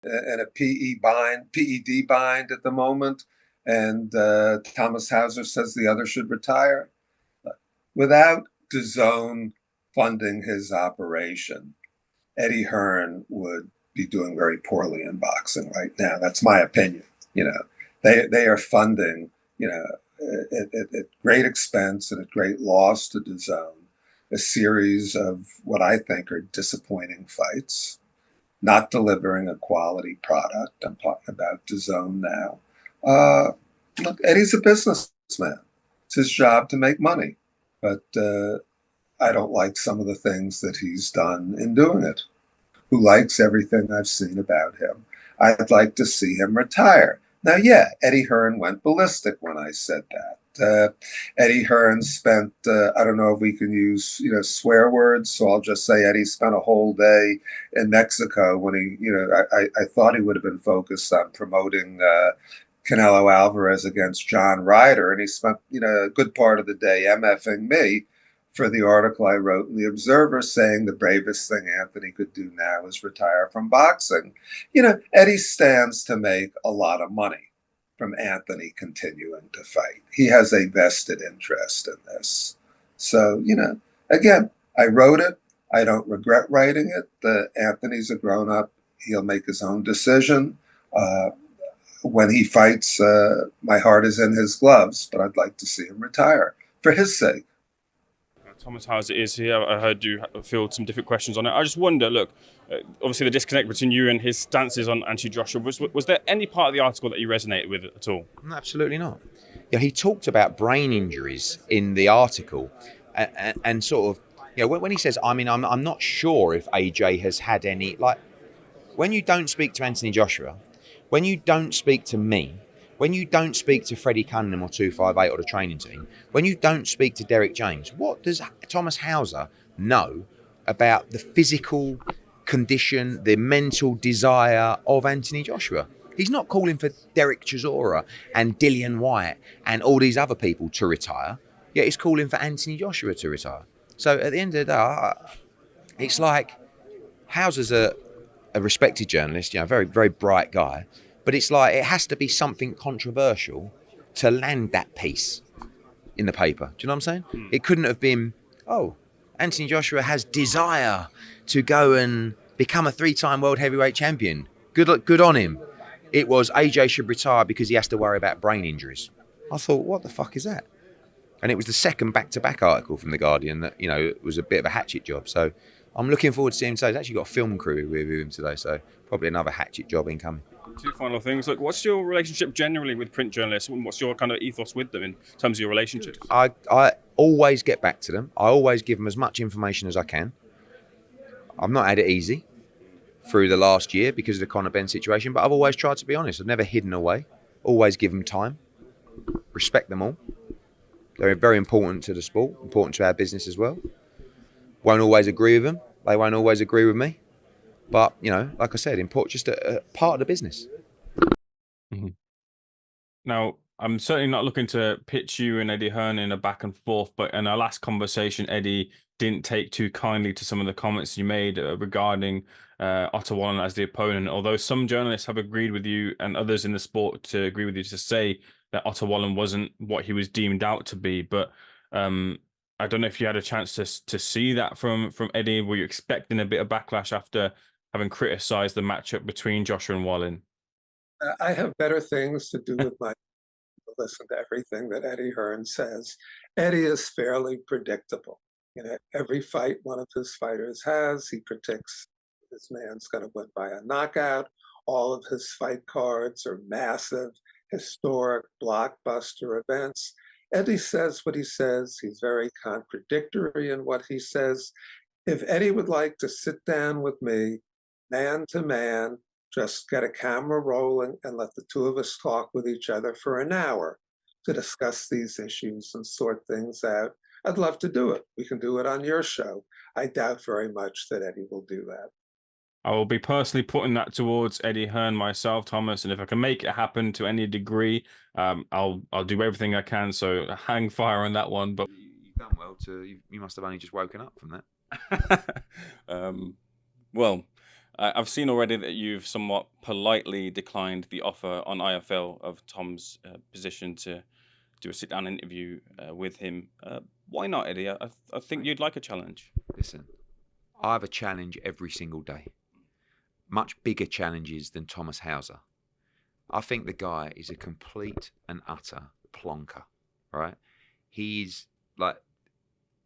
in a PED bind at the moment, and Thomas Hauser says the other should retire. Without DAZN funding his operation, Eddie Hearn would be doing very poorly in boxing right now. That's my opinion. They are funding, at great expense and at great loss to DAZN, a series of what I think are disappointing fights, not delivering a quality product. I'm talking about DAZN now. Look, Eddie's a businessman. It's his job to make money, but I don't like some of the things that he's done in doing it. Who likes everything I've seen about him? I'd like to see him retire. Now, yeah, Eddie Hearn went ballistic when I said that. Eddie Hearn spent, I don't know if we can use, swear words, so I'll just say Eddie spent a whole day in Mexico when I thought he would have been focused on promoting Canelo Alvarez against John Ryder, and he spent, a good part of the day MFing me for the article I wrote in The Observer saying the bravest thing Anthony could do now is retire from boxing. Eddie stands to make a lot of money from Anthony continuing to fight. He has a vested interest in this. So, again, I wrote it. I don't regret writing it. Anthony's a grown-up. He'll make his own decision. When he fights, my heart is in his gloves, but I'd like to see him retire for his sake. Thomas Hauser is here. I heard you field some different questions on it. I just wonder, look, obviously the disconnect between you and his stances on Anthony Joshua, was there any part of the article that you resonated with at all? Absolutely not. Yeah, he talked about brain injuries in the article and sort of, when he says, I'm not sure if AJ has had any, like, when you don't speak to Anthony Joshua, when you don't speak to me, when you don't speak to Freddie Cunningham or 258 or the training team, when you don't speak to Derek James, what does Thomas Hauser know about the physical condition, the mental desire of Anthony Joshua? He's not calling for Derek Chisora and Dillian White and all these other people to retire, yet he's calling for Anthony Joshua to retire. So at the end of the day, it's like Hauser's a respected journalist, very, very bright guy. But it's like it has to be something controversial to land that piece in the paper. Do you know what I'm saying? It couldn't have been, Anthony Joshua has desire to go and become a 3-time world heavyweight champion. Good on him. It was AJ should retire because he has to worry about brain injuries. I thought, what the fuck is that? And it was the second back-to-back article from The Guardian that, was a bit of a hatchet job. So I'm looking forward to seeing him today. He's actually got a film crew with him today, so probably another hatchet job incoming. Two final things. Look, what's your relationship generally with print journalists, and what's your kind of ethos with them in terms of your relationships? I always get back to them. I always give them as much information as I can. I've not had it easy through the last year because of the Conor Benn situation, but I've always tried to be honest. I've never hidden away. Always give them time. Respect them all. They're very important to the sport, important to our business as well. Won't always agree with them. They won't always agree with me. But, like I said, important, just a part of the business. Mm-hmm. Now, I'm certainly not looking to pitch you and Eddie Hearn in a back and forth, but in our last conversation, Eddie didn't take too kindly to some of the comments you made regarding Otto Wallen as the opponent, although some journalists have agreed with you and others in the sport to agree with you to say that Otto Wallen wasn't what he was deemed out to be. But I don't know if you had a chance to see that from Eddie. Were you expecting a bit of backlash after having criticised the matchup between Joshua and Wallen? I have better things to do with my listen to everything that Eddie Hearn says. Eddie is fairly predictable. Every fight one of his fighters has, he predicts this man's going to win by a knockout. All of his fight cards are massive, historic, blockbuster events. Eddie says what he says. He's very contradictory in what he says. If Eddie would like to sit down with me, man to man, just get a camera rolling and let the two of us talk with each other for an hour to discuss these issues and sort things out, I'd love to do it. We can do it on your show. I doubt very much that Eddie will do that. I will be personally putting that towards Eddie Hearn myself, Thomas, and if I can make it happen to any degree, I'll do everything I can. So hang fire on that one. But you've done well. You must have only just woken up from that. Well, I've seen already that you've somewhat politely declined the offer on IFL of Tom's position to do a sit-down interview with him. Why not, Eddie? I think you'd like a challenge. Listen, I have a challenge every single day. Much bigger challenges than Thomas Hauser. I think the guy is a complete and utter plonker, right? He's like,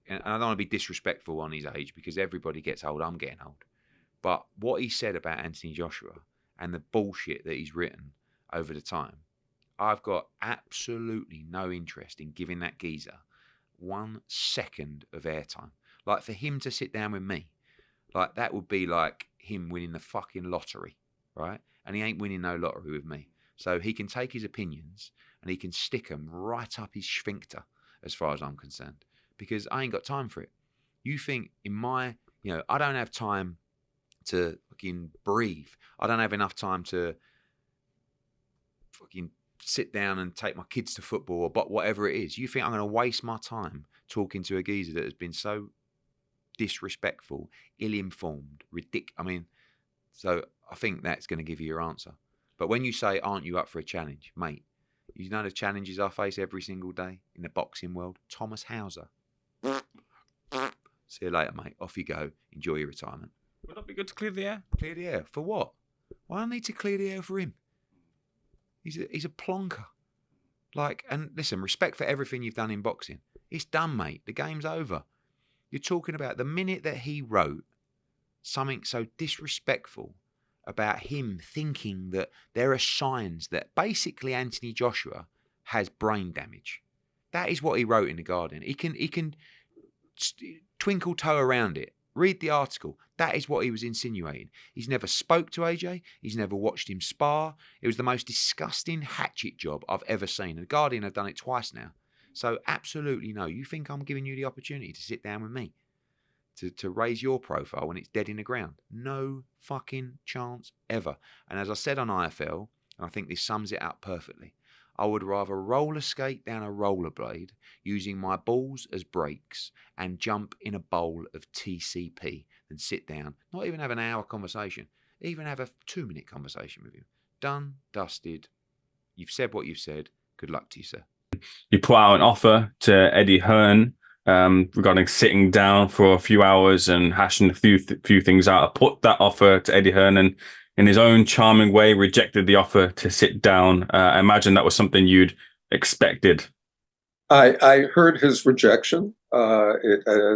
and I don't want to be disrespectful on his age because everybody gets old. I'm getting old. But what he said about Anthony Joshua and the bullshit that he's written over the time, I've got absolutely no interest in giving that geezer 1 second of airtime. Like, for him to sit down with me, like, that would be like him winning the fucking lottery, right? And he ain't winning no lottery with me. So he can take his opinions and he can stick them right up his sphincter, as far as I'm concerned, because I ain't got time for it. You think in my, I don't have time to fucking breathe. I don't have enough time to fucking sit down and take my kids to football or whatever it is. You think I'm going to waste my time talking to a geezer that has been so disrespectful, ill-informed, ridiculous? I mean, so I think that's going to give you your answer. But when you say, aren't you up for a challenge? Mate, you know the challenges I face every single day in the boxing world? Thomas Hauser. See you later, mate. Off you go. Enjoy your retirement. Would that be good to clear the air? Clear the air? For what? Why do I need to clear the air for him? He's a plonker. Like, and listen, respect for everything you've done in boxing. It's done, mate. The game's over. You're talking about the minute that he wrote something so disrespectful about him thinking that there are signs that basically Anthony Joshua has brain damage. That is what he wrote in The Guardian. He can twinkle toe around it. Read the article. That is what he was insinuating. He's never spoke to AJ. He's never watched him spar. It was the most disgusting hatchet job I've ever seen. The Guardian have done it twice now. So absolutely no. You think I'm giving you the opportunity to sit down with me? To raise your profile when it's dead in the ground? No fucking chance ever. And as I said on IFL, and I think this sums it up perfectly, I would rather roller skate down a rollerblade using my balls as brakes and jump in a bowl of TCP than sit down, not even have an hour conversation, even have a 2-minute conversation with you. Done, dusted. You've said what you've said. Good luck to you, sir. You put out an offer to Eddie Hearn regarding sitting down for a few hours and hashing a few things out. I put that offer to Eddie Hearn and in his own charming way rejected the offer to sit down. I imagine that was something you'd expected. I heard his rejection.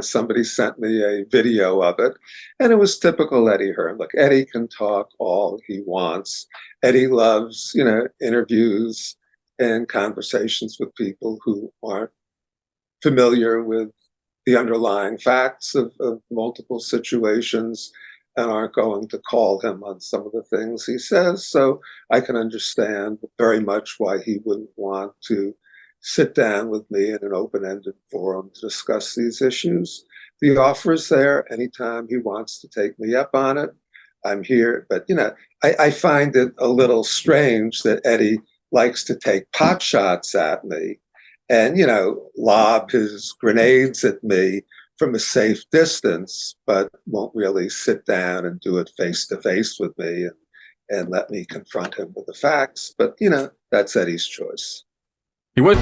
Somebody sent me a video of it, and it was typical Eddie Hearn. Look, Eddie can talk all he wants. Eddie loves, interviews and conversations with people who aren't familiar with the underlying facts of multiple situations and aren't going to call him on some of the things he says. So I can understand very much why he wouldn't want to sit down with me in an open-ended forum to discuss these issues. The offer is there. Anytime he wants to take me up on it, I'm here. But, I find it a little strange that Eddie likes to take pot shots at me and, lob his grenades at me from a safe distance, but won't really sit down and do it face to face with me and let me confront him with the facts. But, that's Eddie's choice. He would.